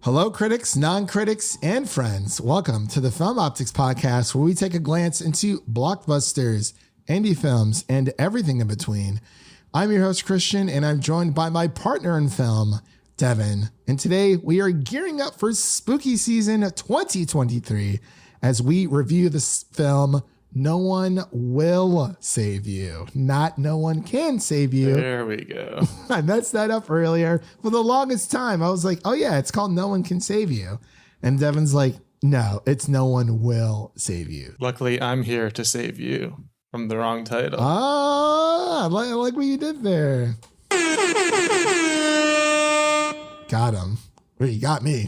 Hello, critics, non-critics, and friends. Welcome to the Film Optics Podcast, where we take a glance into blockbusters, indie films, and everything in between. I'm your host, Christian, and I'm joined by my partner in film, Devin. And today we are gearing up for spooky season 2023 as we review this film, No One Will Save You. Not No One Can Save You. There we go. I messed that up earlier. For the longest time, I was like, oh yeah, it's called No One Can Save You. And Devin's like, no, it's No One Will Save You. Luckily, I'm here to save you from the wrong title. Ah, I like what you did there. Got him. Well, you got me.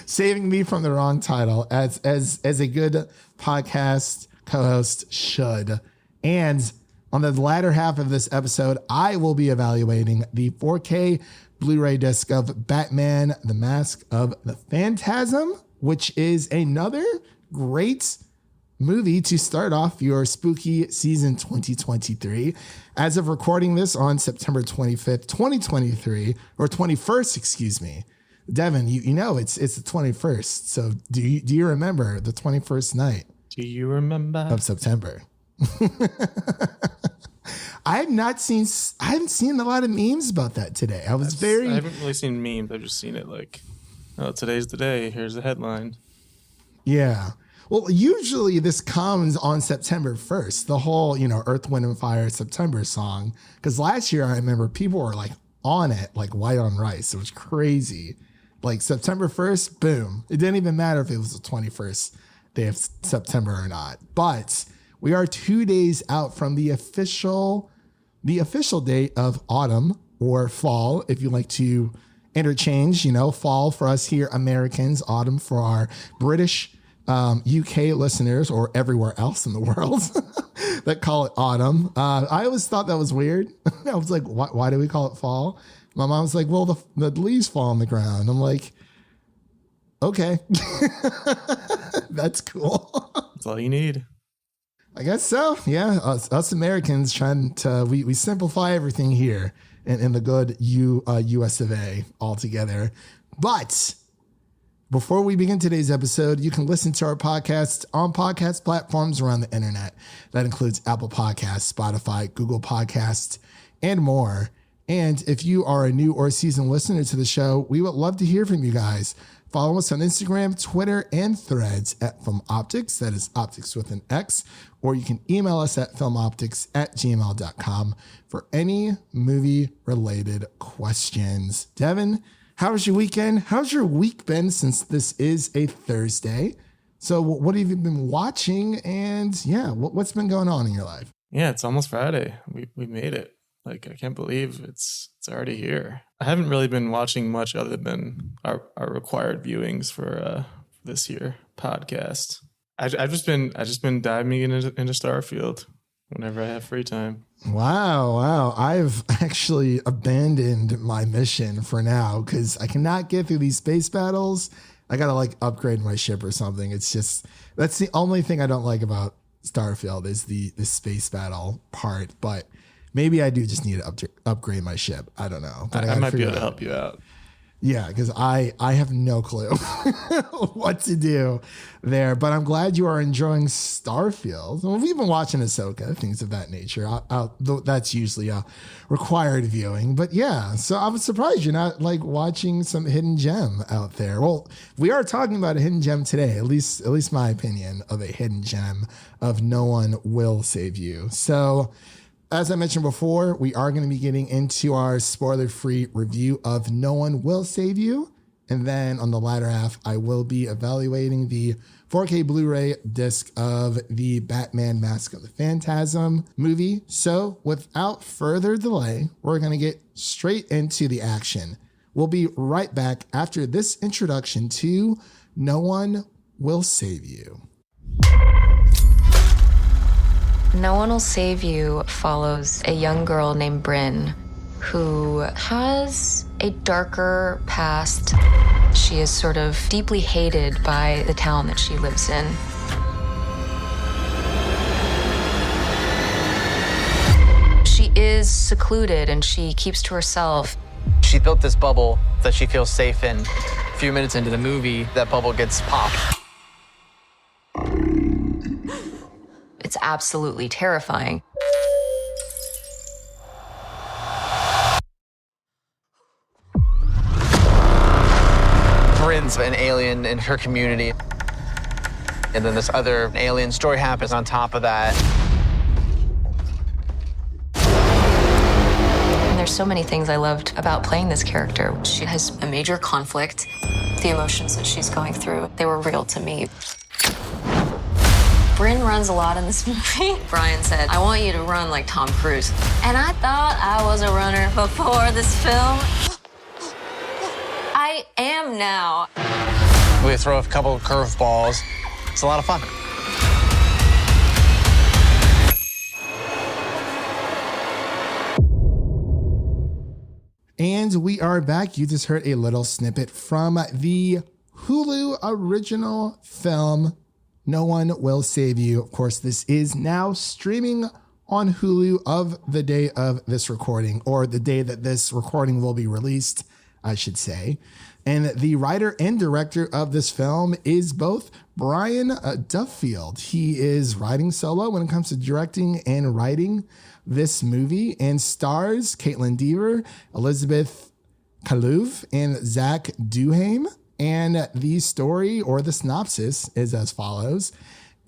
Saving me from the wrong title as a good podcast co-host should. And on the latter half of this episode, I will be evaluating the 4K Blu-ray disc of Batman, The Mask of the Phantasm, which is another great movie to start off your spooky season 2023. As of recording this on September 25th, 2023, or 21st, excuse me. Devin, you know it's the 21st. So do you remember the 21st night? Do you remember? Of September. I haven't seen a lot of memes about that today. I haven't really seen memes. I've just seen it like, oh, today's the day. Here's the headline. Yeah. Well, usually this comes on September 1st, the whole, Earth, Wind and Fire September song. Because last year I remember people were like on it, like white on rice. It was crazy. Like September 1st, boom. It didn't even matter if it was the 21st day of September or not. But we are 2 days out from the official date of autumn or fall, if you like to interchange, fall for us here Americans, autumn for our British UK listeners or everywhere else in the world that call it autumn. I always thought that was weird. I was like, why do we call it fall? My mom was like, well, the leaves fall on the ground. I'm like, okay, that's cool. That's all you need. I guess so. Yeah. Us Americans trying to, we simplify everything here in the good US of A altogether. But before we begin today's episode, you can listen to our podcast on podcast platforms around the internet. That includes Apple Podcasts, Spotify, Google Podcasts, and more. And if you are a new or seasoned listener to the show, we would love to hear from you guys. Follow us on Instagram, Twitter, and Threads at Film Optics. That is optics with an X. Or you can email us at filmoptics@gmail.com for any movie-related questions. Devin, how was your weekend? How's your week been since this is a Thursday? So what have you been watching? And yeah, what's been going on in your life? Yeah, it's almost Friday. We made it. Like, I can't believe it's already here. I haven't really been watching much other than our required viewings for this year podcast. I've just been diving into Starfield whenever I have free time. Wow. I've actually abandoned my mission for now because I cannot get through these space battles. I got to upgrade my ship or something. It's just, that's the only thing I don't like about Starfield is the space battle part. But maybe I do just need to upgrade my ship. I don't know. But I might be able to help you out. Yeah, because I have no clue what to do there. But I'm glad you are enjoying Starfield. Well, we've been watching Ahsoka, things of that nature. That's usually a required viewing. But yeah, so I was surprised you're not watching some hidden gem out there. Well, we are talking about a hidden gem today, at least my opinion of a hidden gem of No One Will Save You. So as I mentioned before, we are going to be getting into our spoiler-free review of No One Will Save You. And then on the latter half, I will be evaluating the 4K Blu-ray disc of the Batman Mask of the Phantasm movie. So without further delay, we're going to get straight into the action. We'll be right back after this introduction to No One Will Save You. No One Will Save You follows a young girl named Brynn who has a darker past. She is sort of deeply hated by the town that she lives in. She is secluded and she keeps to herself. She built this bubble that she feels safe in. A few minutes into the movie, that bubble gets popped. It's absolutely terrifying. Brynn's an alien in her community. And then this other alien story happens on top of that. And there's so many things I loved about playing this character. She has a major conflict. The emotions that she's going through, they were real to me. Brynn runs a lot in this movie. Brian said, I want you to run like Tom Cruise. And I thought I was a runner before this film. I am now. We throw a couple of curveballs. It's a lot of fun. And we are back. You just heard a little snippet from the Hulu original film, No One Will Save You. Of course, this is now streaming on Hulu of the day of this recording, or the day that this recording will be released, I should say. And the writer and director of this film is both Brian Duffield. He is writing solo when it comes to directing and writing this movie, and stars Caitlin Dever, Elizabeth Kalouv, and Zach Duhame. And the story, or the synopsis, is as follows.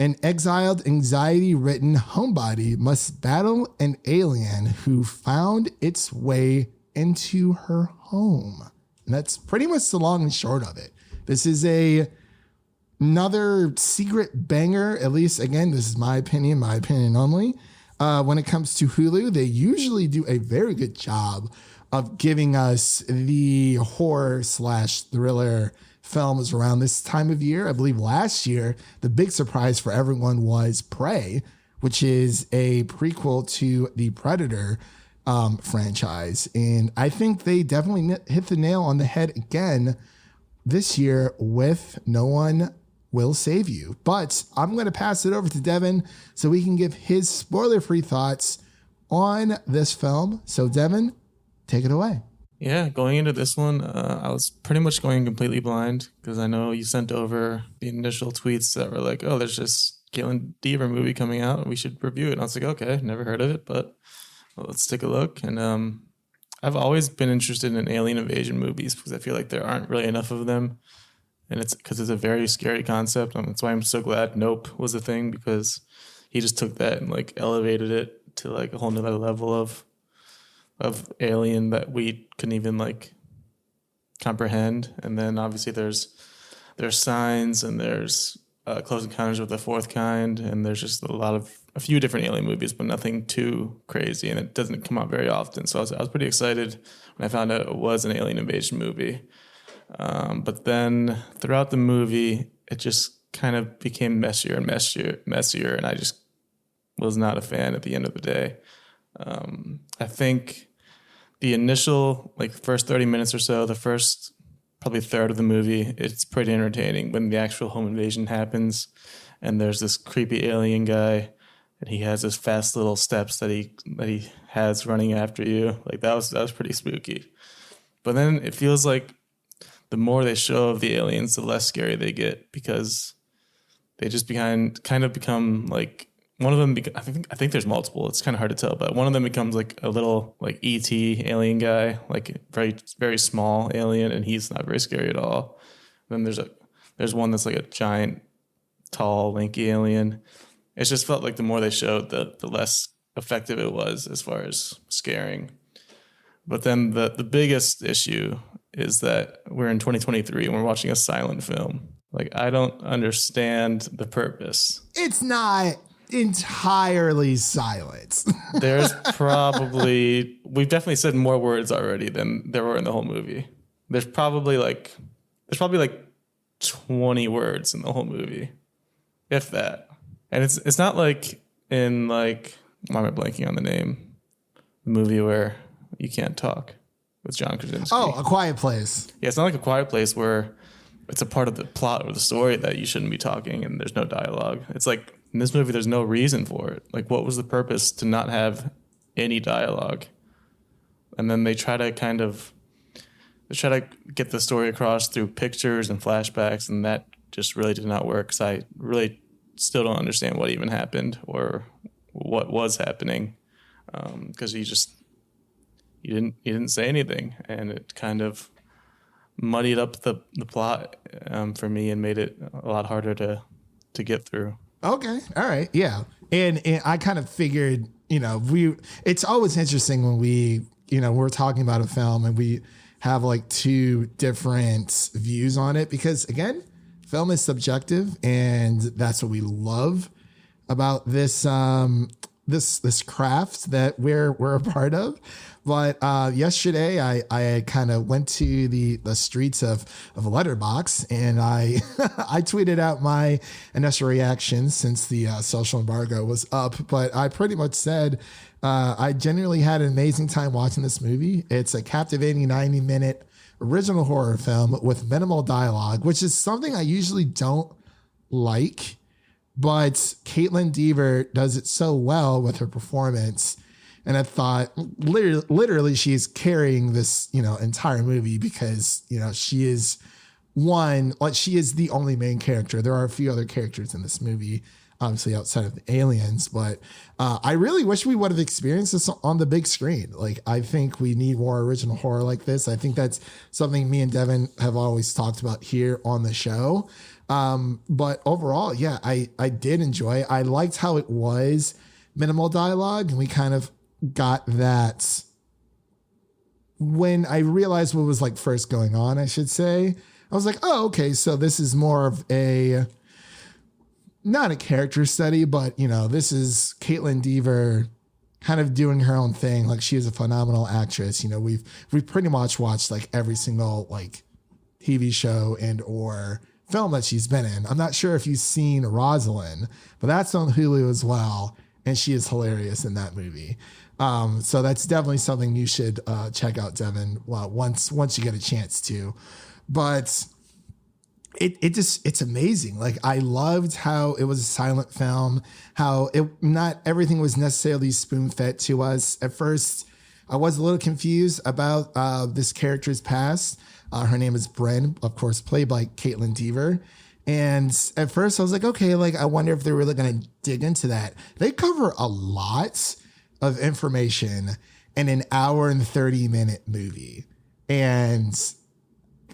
An exiled, anxiety-ridden homebody must battle an alien who found its way into her home. And that's pretty much the long and short of it. This is another secret banger, at least, again, this is my opinion only. When it comes to Hulu, they usually do a very good job of giving us the horror/thriller films around this time of year. I believe last year, the big surprise for everyone was Prey, which is a prequel to the Predator franchise. And I think they definitely hit the nail on the head again this year with No One Will Save You. But I'm going to pass it over to Devin so we can give his spoiler-free thoughts on this film. So Devin, take it away. Yeah, going into this one, I was pretty much going completely blind because I know you sent over the initial tweets that were like, oh, there's this Caitlin Dever movie coming out. We should review it. And I was like, okay, never heard of it, but let's take a look. And I've always been interested in alien invasion movies because I feel like there aren't really enough of them. And it's because it's a very scary concept. And that's why I'm so glad Nope was a thing, because he just took that and like elevated it to like a whole nother level of alien that we couldn't even like comprehend. And then obviously there's Signs, and there's Close Encounters with the Fourth Kind, and there's just a few different alien movies, but nothing too crazy, and it doesn't come out very often. So I was pretty excited when I found out it was an alien invasion movie. But then throughout the movie, it just kind of became messier and messier, and I just was not a fan at the end of the day. I think the initial first 30 minutes or so, the first probably third of the movie, it's pretty entertaining when the actual home invasion happens, and there's this creepy alien guy, and he has his fast little steps that he has running after you. Like that was pretty spooky. But then it feels like the more they show of the aliens, the less scary they get, because they just kind of become like, one of them, I think there's multiple. It's kind of hard to tell, but one of them becomes like a little like E.T. alien guy, like very, very small alien, and he's not very scary at all. Then there's one that's like a giant, tall, lanky alien. It just felt like the more they showed, the less effective it was as far as scaring. But then the biggest issue is that we're in 2023 and we're watching a silent film. Like, I don't understand the purpose. It's not entirely silent. There's we've definitely said more words already than there were in the whole movie. There's probably like 20 words in the whole movie, if that. And it's not like in like, why am I blanking on the name? The movie where you can't talk with John Krasinski. Oh, A Quiet Place. Yeah, it's not like A Quiet Place where it's a part of the plot or the story that you shouldn't be talking and there's no dialogue. It's like, in this movie, there's no reason for it. Like, what was the purpose to not have any dialogue? And then they try to kind of try to get the story across through pictures and flashbacks, and that just really did not work. Because I really still don't understand what even happened or what was happening. Because he didn't say anything, and it kind of muddied up the plot for me and made it a lot harder to get through. Okay. All right. Yeah. And I kind of figured, it's always interesting when we're talking about a film and we have like two different views on it, because again, film is subjective, and that's what we love about this, this craft that we're a part of. But yesterday I kind of went to the streets of Letterboxd, and I I tweeted out my initial reaction since the social embargo was up. But I pretty much said I genuinely had an amazing time watching this movie. It's a captivating 90-minute original horror film with minimal dialogue, which is something I usually don't like. But Caitlin Dever does it so well with her performance. And I thought literally she's carrying this, entire movie, because, she is she is the only main character. There are a few other characters in this movie, obviously outside of the aliens, but I really wish we would have experienced this on the big screen. Like, I think we need more original horror like this. I think that's something me and Devin have always talked about here on the show. But overall, yeah, I did enjoy it. I liked how it was minimal dialogue, and we kind of got that when I realized what was like first going on, I should say. I was like, oh, okay, so this is more of not a character study, but this is Caitlin Dever kind of doing her own thing. Like, she is a phenomenal actress. We've pretty much watched like every single like TV show and or film that she's been in. I'm not sure if you've seen Rosalind, but that's on Hulu as well, and she is hilarious in that movie. So that's definitely something you should check out, Devin, once you get a chance to. But it's amazing. Like, I loved how it was a silent film, how not everything was necessarily spoon-fed to us. At first, I was a little confused about this character's past. Her name is Brynn, of course, played by Caitlin Dever. And at first I was like, okay, like, I wonder if they're really going to dig into that. They cover a lot of information in an hour and 30-minute movie. And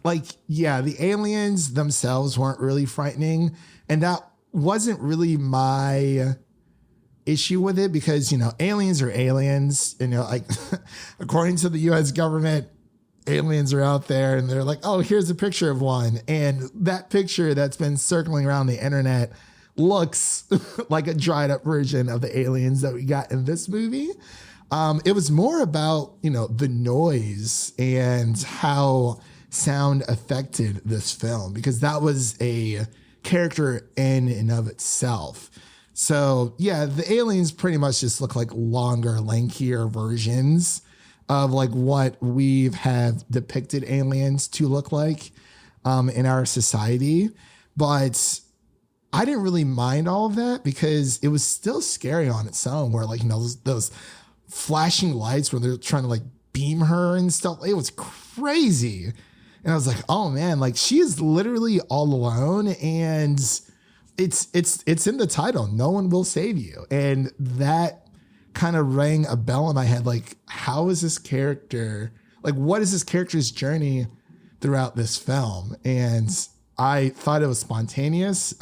like, yeah, the aliens themselves weren't really frightening. And that wasn't really my issue with it, because, aliens are aliens. Like, according to the U.S. government, aliens are out there, and they're like, oh, here's a picture of one. And that picture that's been circling around the internet looks like a dried up version of the aliens that we got in this movie. It was more about, the noise and how sound affected this film, because that was a character in and of itself. So yeah, the aliens pretty much just look like longer, lankier versions of like what we have depicted aliens to look like in our society. But I didn't really mind all of that, because it was still scary on its own, where like, those flashing lights where they're trying to like beam her and stuff. It was crazy. And I was like, oh man, like, she is literally all alone, and it's in the title, no one will save you. And that kind of rang a bell in my head. Like, how is this character, like, what is this character's journey throughout this film? And I thought it was spontaneous.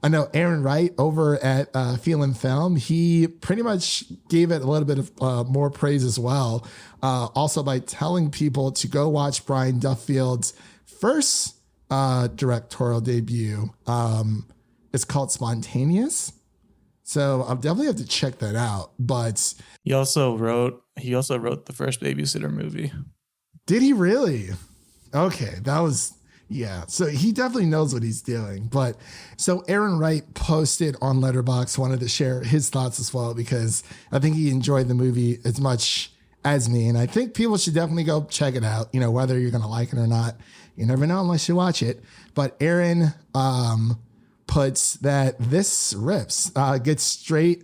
I know Aaron Wright over at Feelin' Film, he pretty much gave it a little bit of more praise as well. Also by telling people to go watch Brian Duffield's first directorial debut. It's called Spontaneous. So I'll definitely have to check that out. But he also wrote the first Babysitter movie. Did he really? Okay, that was... Yeah, so he definitely knows what he's doing. But so Aaron Wright posted on Letterboxd, wanted to share his thoughts as well, because I think he enjoyed the movie as much as me. And I think people should definitely go check it out, whether you're going to like it or not. You never know unless you watch it. But Aaron puts that this rips, gets straight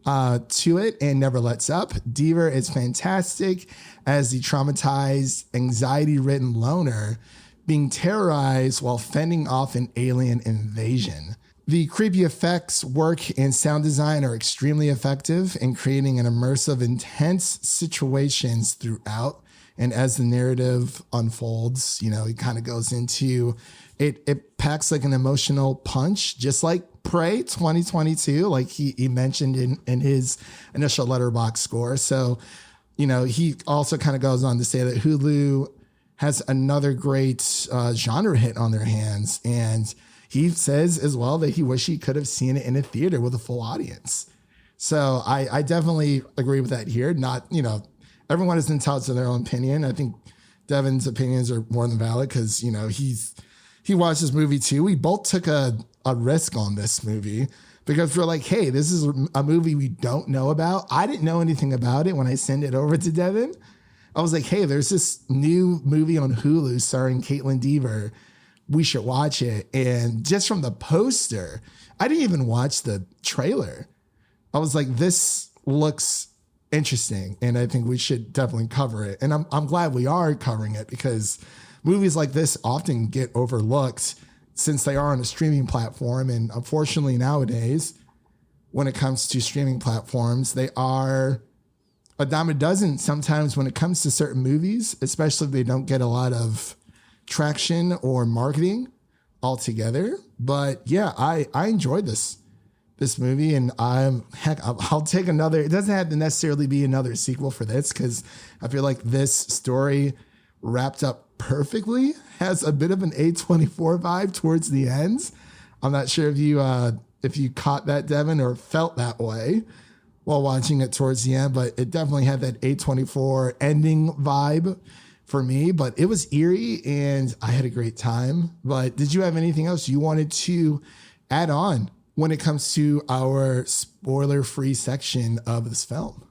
to it and never lets up. Deaver is fantastic as the traumatized, anxiety-ridden loner being terrorized while fending off an alien invasion. The creepy effects, work, and sound design are extremely effective in creating an immersive, intense situations throughout. And as the narrative unfolds, it kind of goes into it packs like an emotional punch, just like Prey 2022, like he mentioned in his initial Letterboxd score. So, he also kind of goes on to say that Hulu has another great genre hit on their hands. And he says as well that he wish he could have seen it in a theater with a full audience. So I definitely agree with that here. Not, everyone is entitled to their own opinion. I think Devin's opinions are more than valid because, he watched this movie too. We both took a risk on this movie because we're like, hey, this is a movie we don't know about. I didn't know anything about it when I sent it over to Devin. I was like, hey, there's this new movie on Hulu starring Caitlin Deaver. We should watch it. And just from the poster, I didn't even watch the trailer. I was like, this looks interesting. And I think we should definitely cover it. And I'm glad we are covering it because movies like this often get overlooked since they are on a streaming platform. And unfortunately nowadays, when it comes to streaming platforms, they are a dime a dozen sometimes when it comes to certain movies, especially if they don't get a lot of traction or marketing altogether. But yeah, I enjoyed this movie, and I'll take another. It doesn't have to necessarily be another sequel for this because I feel like this story wrapped up perfectly, has a bit of an A24 vibe towards the ends. I'm not sure if you caught that, Devin, or felt that way while watching it towards the end, but it definitely had that A24 ending vibe for me. But it was eerie and I had a great time. But did you have anything else you wanted to add on when it comes to our spoiler-free section of this film?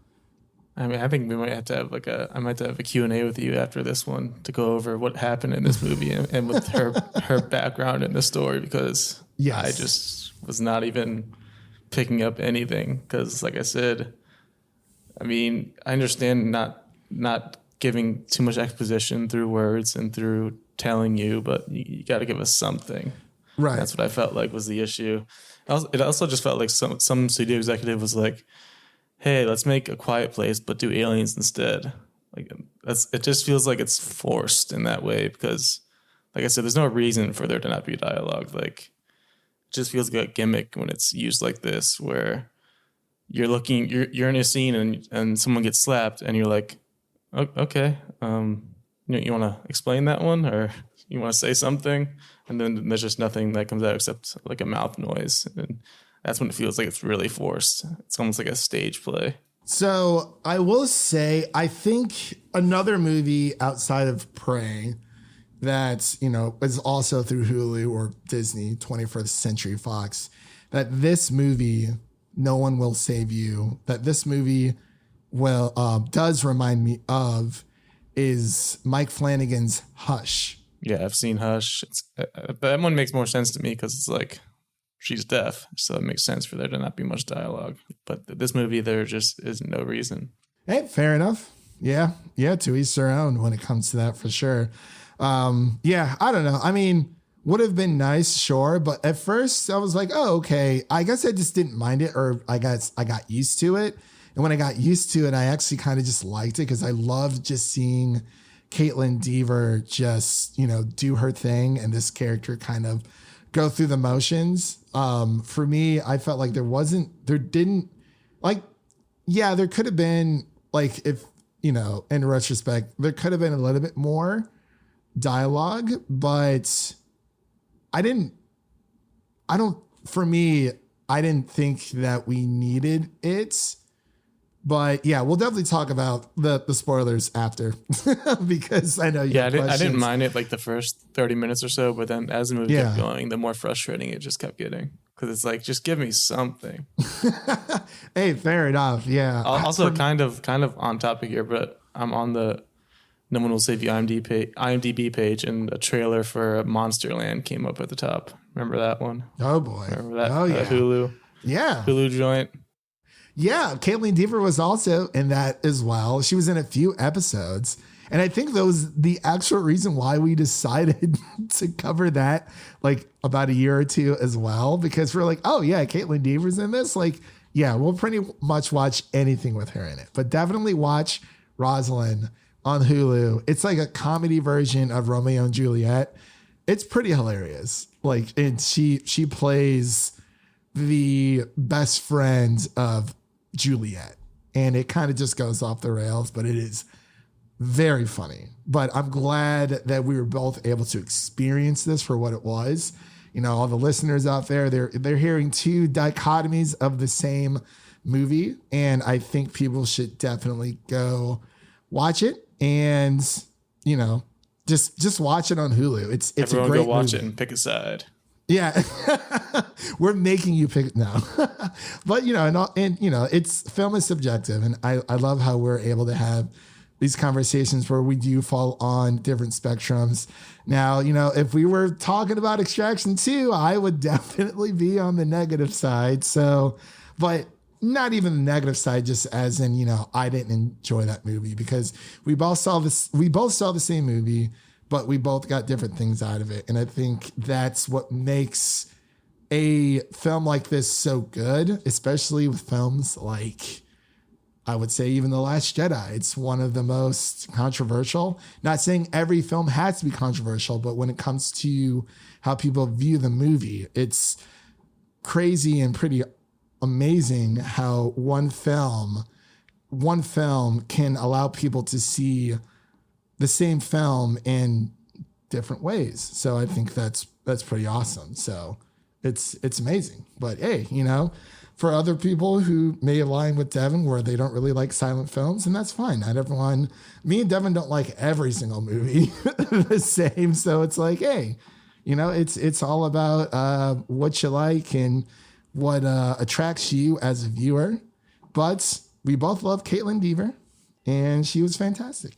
I mean, I think we might have to have I might have a Q&A with you after this one to go over what happened in this movie and with her background in the story, because yes. I just was not even picking up anything. Because like I said, I mean, I understand not giving too much exposition through words and through telling you, but you got to give us something. Right. That's what I felt like was the issue. It also just felt like some studio executive was like, hey, let's make A Quiet Place, but do aliens instead. Like it just feels like it's forced in that way because, like I said, there's no reason for there to not be dialogue. Like, it just feels like a gimmick when it's used like this, where you're in a scene and someone gets slapped and you're like, okay, you want to explain that one or you want to say something, and then there's just nothing that comes out except like a mouth noise, and that's when it feels like it's really forced. It's almost like a stage play. So I will say, I think another movie outside of Prey that, is also through Hulu or Disney, 21st Century Fox, that this movie, No One Will Save You, that this movie does remind me of is Mike Flanagan's Hush. Yeah, I've seen Hush. That one makes more sense to me because it's like, she's deaf, so it makes sense for there to not be much dialogue. But this movie, there just is no reason. Hey, fair enough. Yeah, to each their own when it comes to that, for sure. I don't know. I mean, would have been nice, sure, but at first I was like, oh, okay. I guess I just didn't mind it, or I got used to it. And when I got used to it, I actually kind of just liked it because I loved just seeing Caitlin Deaver just, do her thing and this character kind of go through the motions. For me, I felt like there could have been, like, if, in retrospect, there could have been a little bit more dialogue, but I didn't think that we needed it. But yeah, we'll definitely talk about the spoilers after because I know you have questions. I didn't mind it like the first 30 minutes or so, but then as the movie kept going, the more frustrating it just kept getting. Because it's like, just give me something. Hey, fair enough. Yeah. Also, kind of on topic here, but I'm on the No One Will Save You IMDb page, and a trailer for Monsterland came up at the top. Remember that one? Oh boy. Remember that? Oh yeah. Hulu. Yeah. Hulu joint. Yeah, Caitlin Dever was also in that as well. She was in a few episodes. And I think that was the actual reason why we decided to cover that like about a year or two as well, because we're like, oh yeah, Caitlin Dever's in this. Like, yeah, we'll pretty much watch anything with her in it, but definitely watch Rosalind on Hulu. It's like a comedy version of Romeo and Juliet. It's pretty hilarious. Like, and she plays the best friend of Juliet, and it kind of just goes off the rails, but it is very funny. But I'm glad that we were both able to experience this for what it was. You know, all the listeners out there, they're hearing two dichotomies of the same movie, and I think people should definitely go watch it. And you know, just watch it on Hulu. It's Everyone a great go watch movie. it and pick a side. Yeah, we're making you pick now, but you know, and you know, it's film is subjective, and I love how we're able to have these conversations where we do fall on different spectrums. Now, you know, if we were talking about Extraction 2, I would definitely be on the negative side. So, but not even the negative side, just as in, you know, I didn't enjoy that movie because we both saw the same movie, but we both got different things out of it. And I think that's what makes a film like this so good, especially with films like, I would say, even The Last Jedi. It's one of the most controversial. Not saying every film has to be controversial, but when it comes to how people view the movie, it's crazy and pretty amazing how one film can allow people to see the same film in different ways. So I think that's pretty awesome. So it's amazing. But hey, you know, for other people who may align with Devin where they don't really like silent films, and that's fine. Not everyone, me and Devin don't like every single movie the same. So it's like, hey, you know, it's all about what you like and what attracts you as a viewer. But we both love Caitlin Dever, and she was fantastic.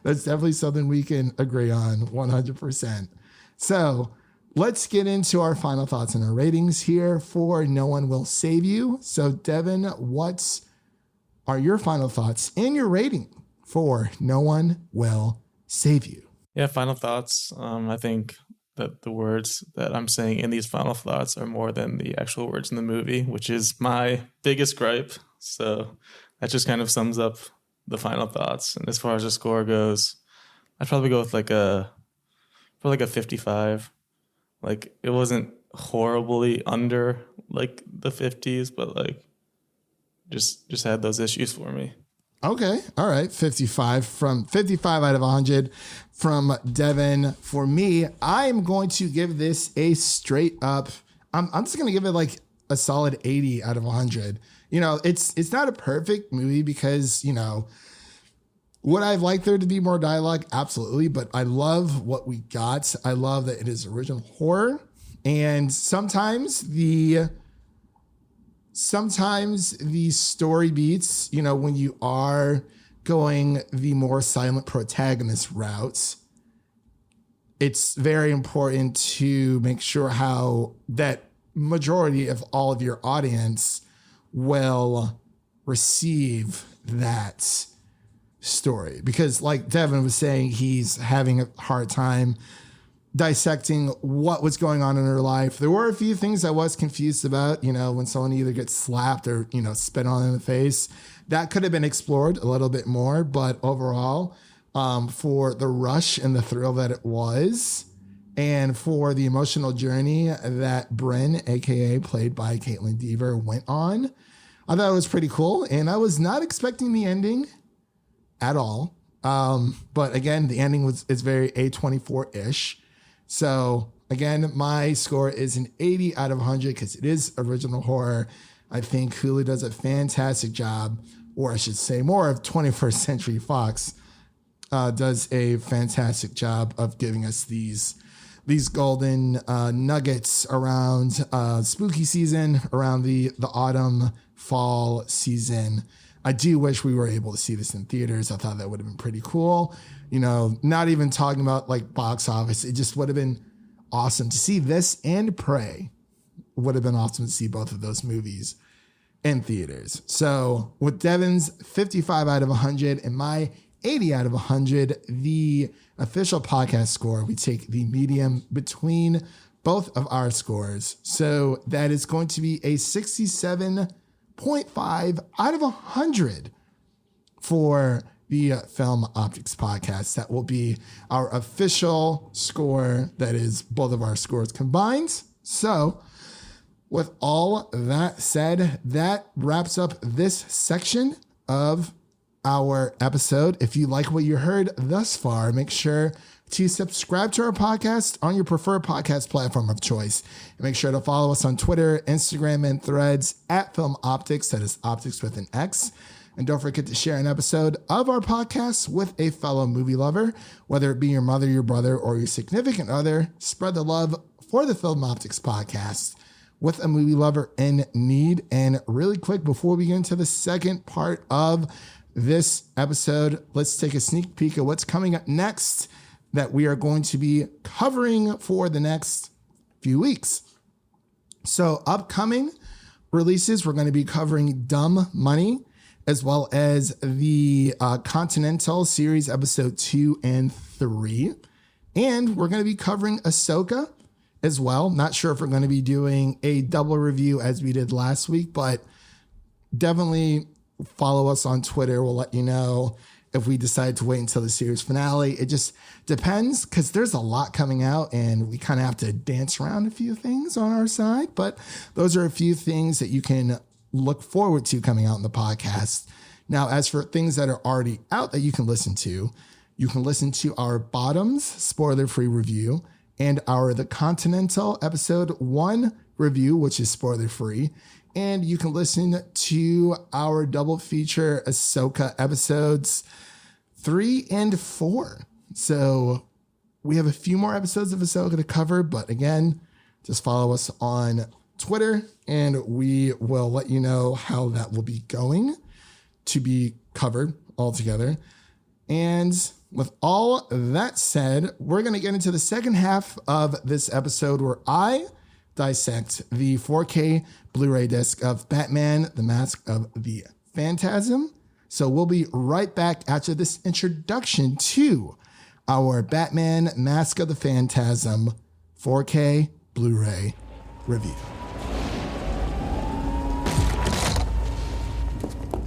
That's definitely something we can agree on 100%. So let's get into our final thoughts and our ratings here for No One Will Save You. So Devin, what are your final thoughts and your rating for No One Will Save You? Yeah, final thoughts. I think that the words that I'm saying in these final thoughts are more than the actual words in the movie, which is my biggest gripe. So that just kind of sums up the final thoughts. And as far as the score goes, I'd probably go with like a 55. Like, it wasn't horribly under like the 50s, but like just had those issues for me. Okay. All right. 55 out of 100 from Devin. For me, I'm going to give this a straight up. I'm just going to give it like a solid 80 out of 100. You know, it's not a perfect movie because, you know, would I like there to be more dialogue? Absolutely. But I love what we got. I love that it is original horror. And sometimes the story beats, you know, when you are going the more silent protagonist route, it's very important to make sure how that majority of all of your audience will receive that story. Because like Devin was saying, he's having a hard time dissecting what was going on in her life. There were a few things I was confused about, you know, when someone either gets slapped or, you know, spit on in the face. That could have been explored a little bit more, but overall, for the rush and the thrill that it was, and for the emotional journey that Brynn, aka played by Caitlin Dever, went on, I thought it was pretty cool. And I was not expecting the ending at all. But again, the ending is very A24-ish. So again, my score is an 80 out of 100 because it is original horror. I think Hulu does a fantastic job, or I should say more of 21st Century Fox does a fantastic job of giving us these golden nuggets around spooky season, around the autumn, fall season. I do wish we were able to see this in theaters. I thought that would have been pretty cool. You know, not even talking about like box office. It just would have been awesome to see this, and Prey would have been awesome to see both of those movies in theaters. So with Devin's 55 out of 100 and my 80 out of 100, the official podcast score, we take the medium between both of our scores. So that is going to be a 67.5 out of 100 for the Film Optics podcast. That will be our official score. That is both of our scores combined. So with all that said, that wraps up this section of our episode. If you like what you heard thus far, make sure to subscribe to our podcast on your preferred podcast platform of choice. And make sure to follow us on Twitter, Instagram, and Threads at Film Optics. That is Optics with an X. And don't forget to share an episode of our podcast with a fellow movie lover, whether it be your mother, your brother, or your significant other. Spread the love for the Film Optics podcast with a movie lover in need. And really quick, before we get into the second part of this episode, let's take a sneak peek at what's coming up next that we are going to be covering for the next few weeks. So upcoming releases, we're going to be covering Dumb Money, as well as the Continental series episode 2 and 3. And we're going to be covering Ahsoka as well. Not sure if we're going to be doing a double review as we did last week, but definitely follow us on Twitter. We'll let you know if we decide to wait until the series finale. It just depends because there's a lot coming out and we kind of have to dance around a few things on our side. But those are a few things that you can look forward to coming out in the podcast. Now, as for things that are already out that you can listen to our Bottoms spoiler-free review and our The Continental episode 1 review, which is spoiler-free. And you can listen to our double feature Ahsoka episodes 3 and 4. So we have a few more episodes of Ahsoka to cover, but again, just follow us on Twitter and we will let you know how that will be going to be covered all together. And with all that said, we're going to get into the second half of this episode where I dissect the 4K Blu-ray disc of Batman, The Mask of the Phantasm. So we'll be right back after this introduction to our Batman, Mask of the Phantasm 4K Blu-ray review.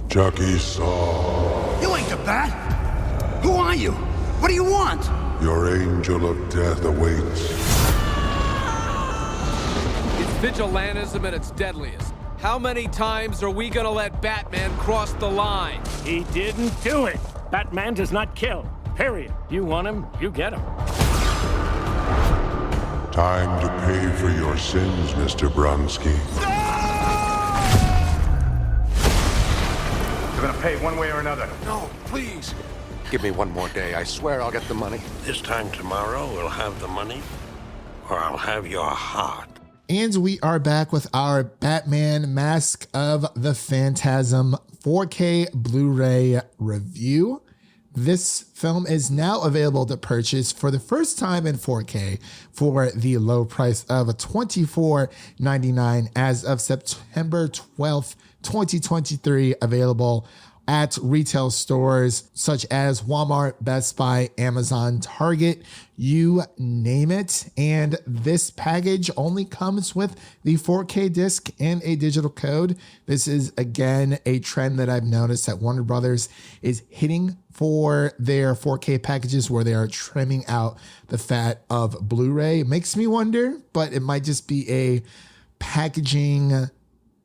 Chucky saw. You ain't the Bat! Who are you? What do you want? Your angel of death awaits. It's vigilantism at its deadliest. How many times are we gonna let Batman cross the line? He didn't do it. Batman does not kill. Period. You want him, you get him. Time to pay for your sins, Mr. Bronsky. You're gonna pay one way or another. No, please. Give me one more day. I swear I'll get the money. This time tomorrow, we'll have the money, or I'll have your heart. And we are back with our Batman Mask of the Phantasm 4K Blu-ray review. This film is now available to purchase for the first time in 4K for the low price of $24.99 as of September 12th, 2023, available at retail stores such as Walmart, Best Buy, Amazon, Target, you name it. And this package only comes with the 4K disc and a digital code. This is, again, a trend that I've noticed that Warner Brothers is hitting for their 4K packages where they are trimming out the fat of Blu-ray. It makes me wonder, but it might just be a packaging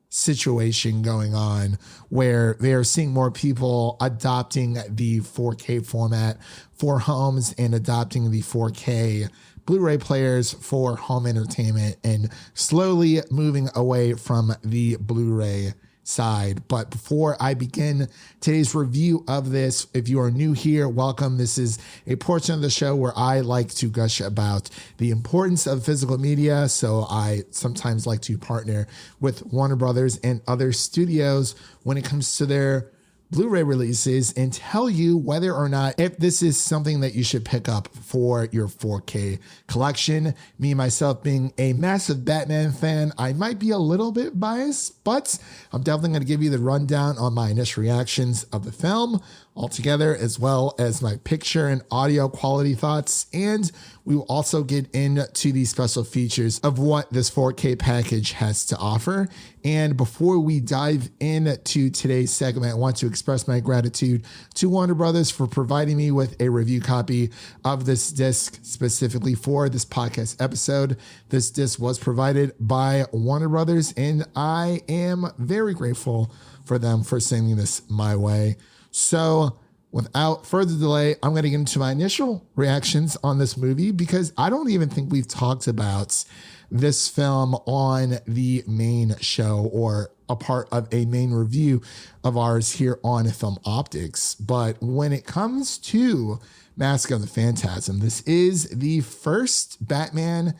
situation going on where they are seeing more people adopting the 4K format for homes and adopting the 4K Blu-ray players for home entertainment and slowly moving away from the Blu-ray side. But before I begin today's review of this, if you are new here, welcome. This is a portion of the show where I like to gush about the importance of physical media. So I sometimes like to partner with Warner Brothers and other studios when it comes to their Blu-ray releases and tell you whether or not if this is something that you should pick up for your 4K collection. Me, myself, being a massive Batman fan, I might be a little bit biased, but I'm definitely going to give you the rundown on my initial reactions of the film altogether, as well as my picture and audio quality thoughts. And we will also get into the special features of what this 4K package has to offer. And before we dive into today's segment, I want to express my gratitude to Warner Brothers for providing me with a review copy of this disc specifically for this podcast episode. This disc was provided by Warner Brothers, and I am very grateful for them for sending this my way. So without further delay, I'm going to get into my initial reactions on this movie, because I don't even think we've talked about this film on the main show or a part of a main review of ours here on Film Optics. But when it comes to Mask of the Phantasm, this is the first Batman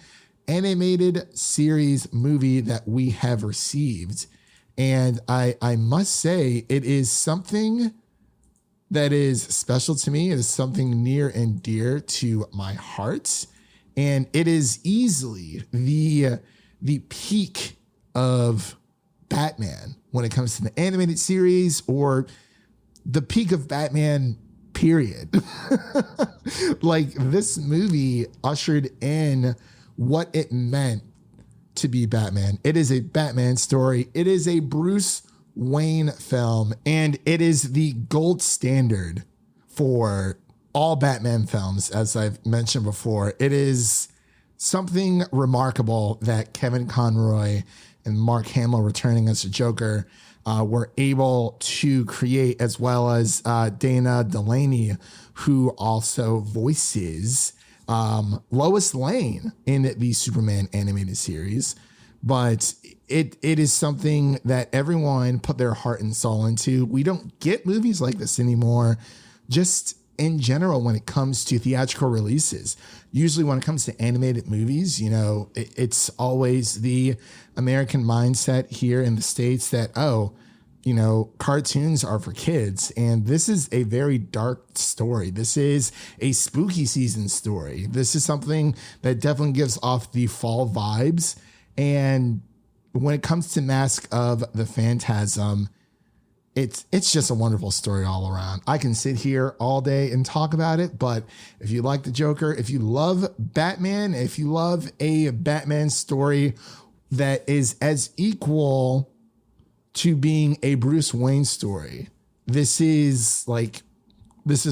animated series movie that we have received. And I must say, it is something that is special to me. It is something near and dear to my heart. And it is easily the peak of Batman when it comes to the animated series, or the peak of Batman, period. Like, this movie ushered in what it meant to be Batman. It is a Batman story. It is a Bruce Wayne film, and it is the gold standard for all Batman films. As I've mentioned before, it is something remarkable that Kevin Conroy and Mark Hamill, returning as the Joker, were able to create, as well as Dana Delaney, who also voices Lois Lane in the Superman animated series. But it is something that everyone put their heart and soul into. We don't get movies like this anymore, just in general, when it comes to theatrical releases. Usually when it comes to animated movies, you know, it's always the American mindset here in the States that, oh, you know, cartoons are for kids. And this is a very dark story. This is a spooky season story. This is something that definitely gives off the fall vibes. And when it comes to Mask of the Phantasm, it's just a wonderful story all around. I can sit here all day and talk about it, but if you like the Joker, if you love Batman, if you love a Batman story that is as equal to being a Bruce Wayne story, this is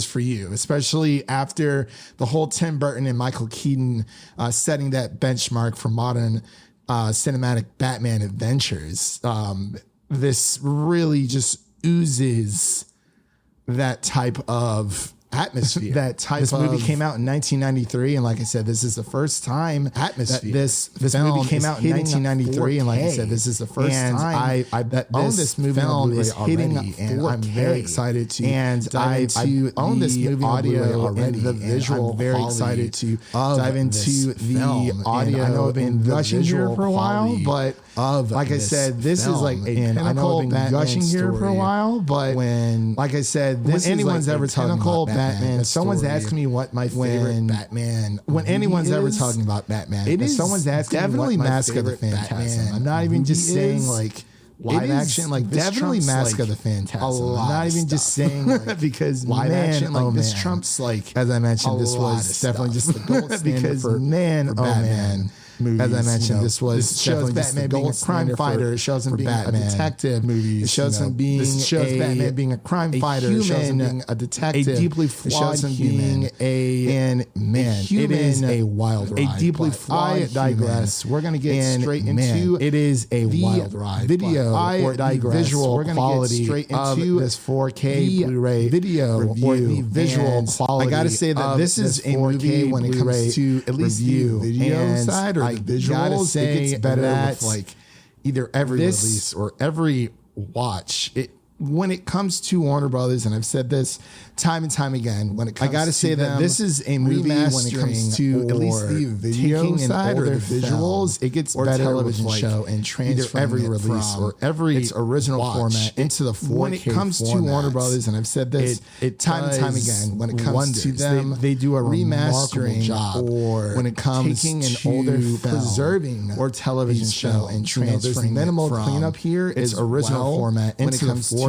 for you, especially after the whole Tim Burton and Michael Keaton setting that benchmark for modern cinematic Batman adventures. This really just oozes that type of atmosphere. This movie came out in 1993, and like I said, this is the first time atmosphere. This movie came out in 1993, and like I said, this is the first time I own this movie. Film is hitting already, and I'm very excited to dive into own this movie audio already. The visual, I'm very excited to dive into the audio. I know I've been gushing here for a while, but like I said, this is like a pinnacle Batman gushing here for a while. But when, like I said, when anyone's ever talking about Batman, if someone's asking me what my favorite Batman, when anyone's ever talking about Batman, it is someone's asking definitely Mask of the Phantasm. I'm not even just saying like live action, like definitely Mask of the Phantasm. I'm not even just saying like, because live action, like this trumps, like, as I mentioned, this was definitely just the gold standard for Batman. Movies, as I mentioned, this shows Batman being a crime fighter. It shows him being a detective. Movies. It shows him being Batman being a crime fighter. It shows him being a detective. A deeply flawed human. It is a wild ride. A deeply flawed. I digress. We're gonna get straight into it is a wild ride. Video or visual quality straight into this 4K Blu-ray video review. The visual quality. I gotta say that this is a movie when it comes to at least the video side. I gotta say, it gets better with like either every release or every watch. when it comes to Warner Brothers, and I've said this time and time again, when it comes, I got to say that this is a movie when it comes to at least the video side or the visuals, it gets better television show and transferring every release or every its original format into the 4K when it comes to Warner Brothers, and I've said this time and time again, when it comes to them, they do a remastering job, or when it comes taking an older preserving or television show and transferring minimal cleanup here is original format into the 4K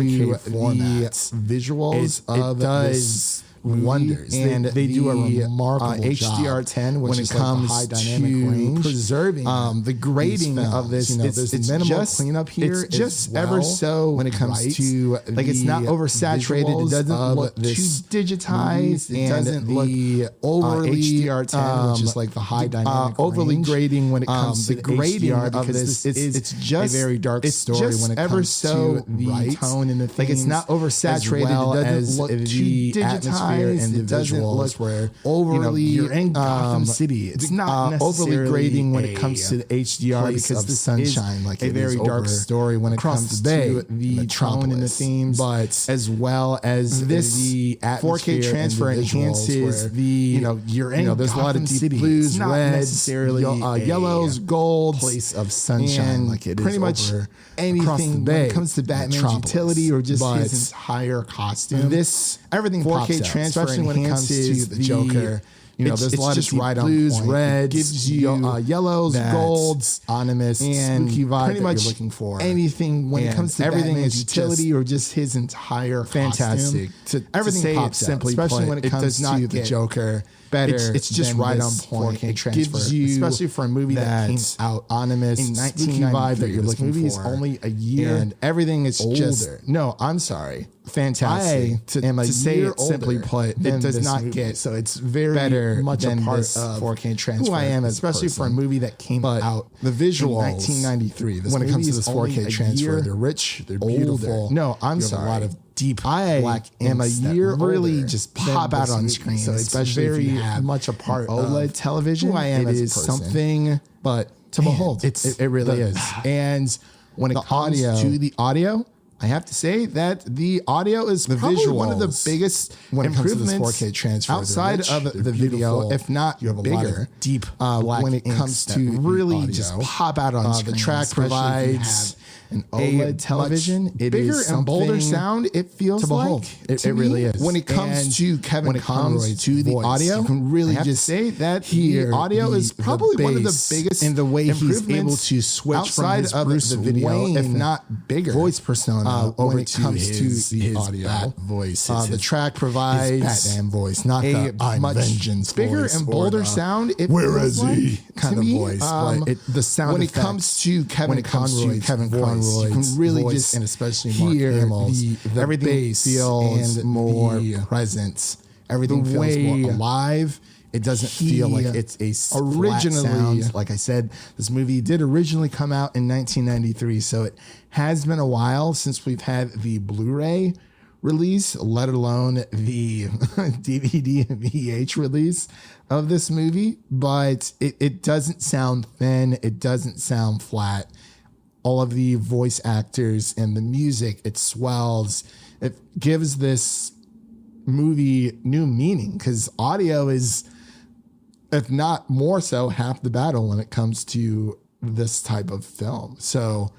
format. Visuals of this wonders, and they do a remarkable HDR10 when it comes like the high dynamic range, preserving the grading of this. It's minimal just, cleanup here. It's just well ever so when it comes to like it's not oversaturated. It doesn't look too digitized. It doesn't look overly HDR10, which is like the high dynamic overly range. Grading when it comes to the grading of this. It's just a very dark story when it comes to the tone and the themes. Like it's not oversaturated. It doesn't look too digitized. And the visuals where overly you're in Gotham City. It's not overly grading when it comes to the HDR because the sunshine, like a very dark story when it comes to the tone and the themes, but as well as the 4K transfer enhances the you're in there's a lot of deep blues, reds, yellows, golds, place of sunshine, like it is pretty much anything when it comes to Batman's utility or just his entire costume. This everything 4K transfer, especially when it comes to the Joker. There's a lot of right blues, reds, gives you yellows, golds, ominous, and spooky vibe pretty much you're looking for. Anything when it comes to everything is utility or just his entire fantastic. Everything pops simply, especially when it comes to the Joker. Better, it's just right on point. It gives you, especially for a movie that came out anonymous in 1995 that you're looking for. Movie is only a year, and everything is older. Just no. I'm sorry, fantastic. To say it simply put, it does not get so it's very better much a part of 4K transfer. Who I am, especially for a movie that came out the visuals in 1993. When it comes to this 4K transfer, they're rich, they're beautiful. No, I'm sorry. A lot of deep black am a year really just pop out on screen. So it's especially very much a part of OLED television. Who I am it is something, but to behold, it really is. And when it comes to the audio, I have to say that the audio is the probably one of the biggest when it comes to this 4K transfer outside of the video, if not you have a bigger, lot of deep when it comes to really just pop out on screen. The track provides an OLED television. It bigger is and bolder sound. It feels to behold. Like it really is. When it comes to Kevin Conroy to the audio, you can really just say that the audio is probably one of the biggest in the way he's able to switch outside from his of the video, if not bigger, voice persona when it comes to the audio. Bat voice, the track provides Batman voice, not the much vengeance bigger and bolder sound. It where is he? Kind of voice, but the sound when it comes to Kevin Conroy, you can really just and especially hear the everything bass feels and more presence. Everything feels more alive. It doesn't feel like it's a originally sound. Like I said, this movie did originally come out in 1993, so it has been a while since we've had the Blu-ray release, let alone the DVD and VH release of this movie. But it doesn't sound thin. It doesn't sound flat. All of the voice actors and the music, it swells. It gives this movie new meaning because audio is, if not more so, half the battle when it comes to this type of film. So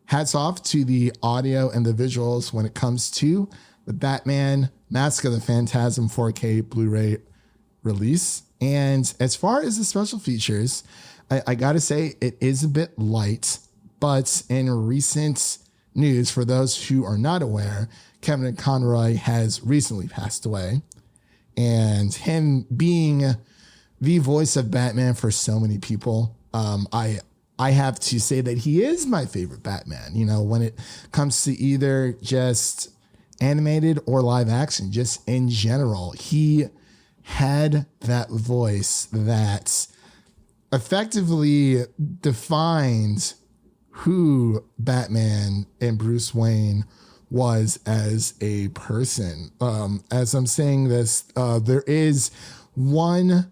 hats off to the audio and the visuals when it comes to the Batman Mask of the Phantasm 4K Blu-ray release. And as far as the special features, I got to say it is a bit light. But in recent news, for those who are not aware, Kevin Conroy has recently passed away. And him being the voice of Batman for so many people, I have to say that he is my favorite Batman. When it comes to either just animated or live action, just in general, he had that voice that effectively defined who Batman and Bruce Wayne was as a person. As I'm saying this, there is one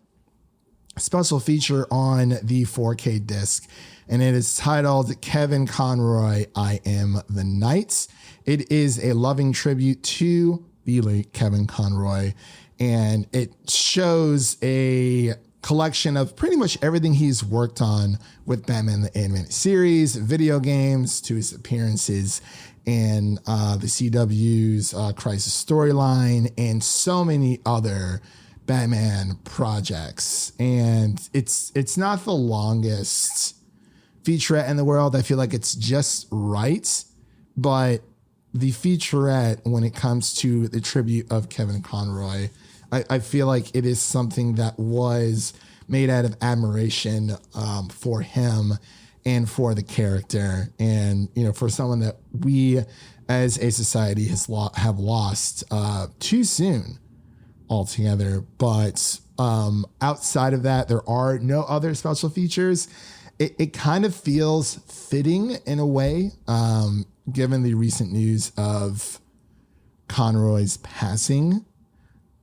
special feature on the 4K disc, and it is titled Kevin Conroy, I Am the Knight. It is a loving tribute to the late Kevin Conroy, and it shows a collection of pretty much everything he's worked on with Batman the Animated Series, video games, to his appearances in the CW's Crisis storyline, and so many other Batman projects. And it's not the longest featurette in the world. I feel like it's just right, but the featurette, when it comes to the tribute of Kevin Conroy, I feel like it is something that was made out of admiration for him and for the character. And, you know, for someone that we as a society have lost too soon altogether. But outside of that, there are no other special features. It kind of feels fitting in a way, given the recent news of Conroy's passing.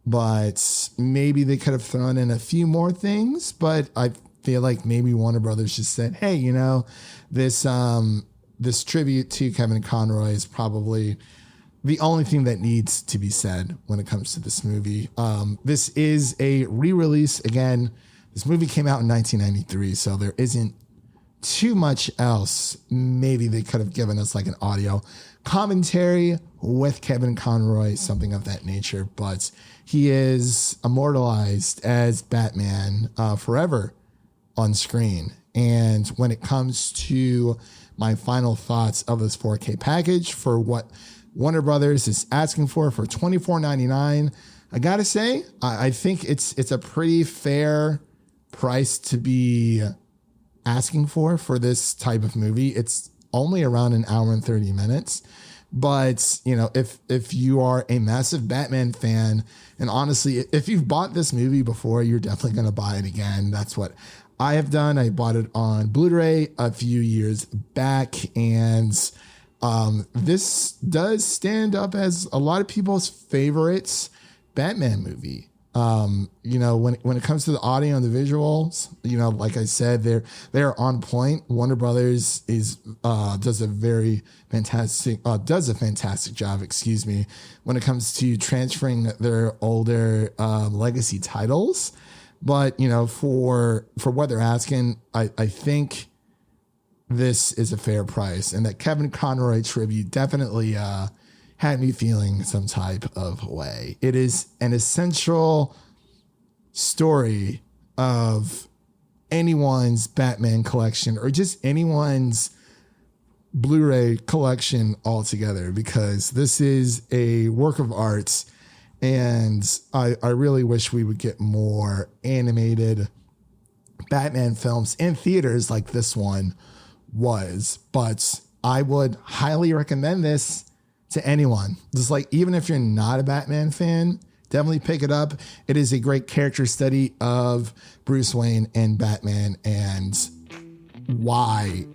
But maybe they could have thrown in a few more things. But I feel like maybe Warner Brothers just said, hey, you know, this tribute to Kevin Conroy is probably the only thing that needs to be said when it comes to this movie. This is a re-release. Again, this movie came out in 1993, so there isn't too much else. Maybe they could have given us like an audio commentary with Kevin Conroy, something of that nature. But he is immortalized as Batman forever on screen. And when it comes to my final thoughts of this 4K package for what Warner Brothers is asking for $24.99, I gotta say, I think it's a pretty fair price to be asking for this type of movie. It's only around an hour and 30 minutes. But, you know, if you are a massive Batman fan, and honestly, if you've bought this movie before, you're definitely going to buy it again. That's what I have done. I bought it on Blu-ray a few years back, and this does stand up as a lot of people's favorites Batman movie. You know, when it comes to the audio and the visuals, you know, like I said, they're on point. Warner Brothers does a fantastic job, when it comes to transferring their older legacy titles. But, you know, for what they're asking, I think this is a fair price, and that Kevin Conroy tribute definitely had me feeling some type of way. It is an essential story of anyone's Batman collection, or just anyone's Blu-ray collection altogether, because this is a work of art, and I really wish we would get more animated Batman films in theaters like this one was. But I would highly recommend this to anyone. Just like, even if you're not a Batman fan, definitely pick it up. It is a great character study of Bruce Wayne and Batman, and why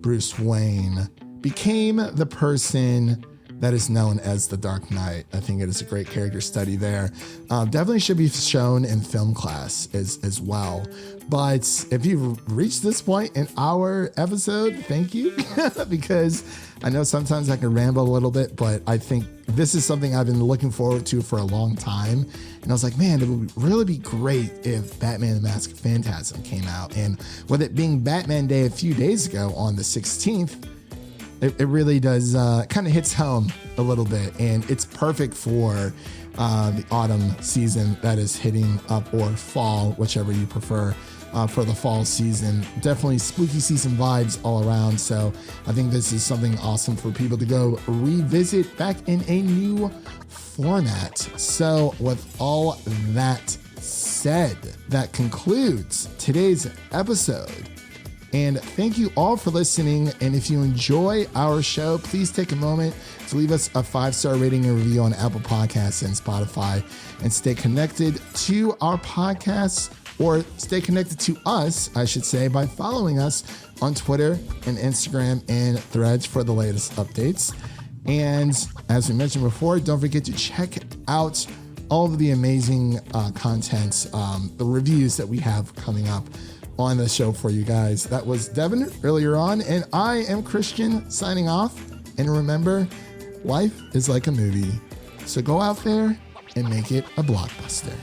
Bruce Wayne became the person that is known as the Dark Knight. I think it is a great character study there. Definitely should be shown in film class as well. But if you've reached this point in our episode, thank you, because I know sometimes I can ramble a little bit, but I think this is something I've been looking forward to for a long time. And I was like, man, it would really be great if Batman the Mask of Phantasm came out. And with it being Batman Day a few days ago on the 16th, it really does kind of hits home a little bit. And it's perfect for the autumn season that is hitting up, or fall, whichever you prefer. For the fall season, definitely spooky season vibes all around. So I think this is something awesome for people to go revisit back in a new format. So with all that said, that concludes today's episode. And thank you all for listening. And if you enjoy our show, please take a moment to leave us a 5-star rating and review on Apple Podcasts and Spotify, and stay connected to our podcasts, or stay connected to us, I should say, by following us on Twitter and Instagram and Threads for the latest updates. And as we mentioned before, don't forget to check out all of the amazing content, the reviews that we have coming up on the show for you guys. That was Devin earlier on, and I am Christian signing off. And remember, life is like a movie, so go out there and make it a blockbuster.